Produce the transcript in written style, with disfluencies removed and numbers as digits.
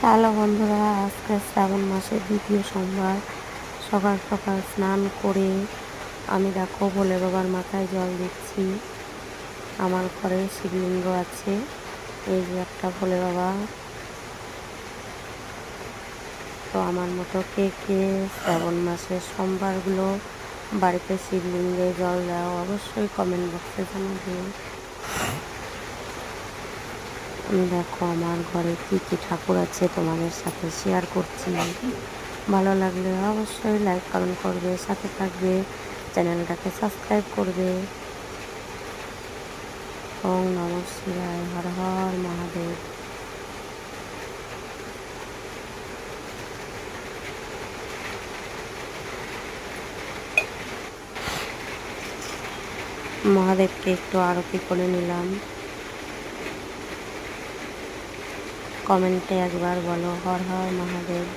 Hello বন্ধুরা, আজকে শ্রাবণ মাসের দ্বিতীয় সোমবার। সকাল সকাল স্নান করে আমি দেখো ভোলে বাবার মাথায় জল দিচ্ছি। আমার ঘরে শিবলিঙ্গ আছে, এই যে একটা ভোলে বাবা। তো আমার মতো কে কে শ্রাবণ মাসের সোমবারগুলো বাড়িতে শিবলিঙ্গে জল দাও অবশ্যই কমেন্ট বক্সে জানাবে। আমি দেখো আমার ঘরে কী কী ঠাকুর আছে তোমাদের সাথে শেয়ার করছি। ভালো লাগলে অবশ্যই লাইক কমেন্ট করবে, সাথে থাকবে, চ্যানেলটাকে সাবস্ক্রাইব করবে। ওম নমঃ শিবায়, হর হর মহাদেব। মহাদেবকে একটু আরতি করে নিলাম। কমেন্টে একবার বলো হর হর মহাদেব।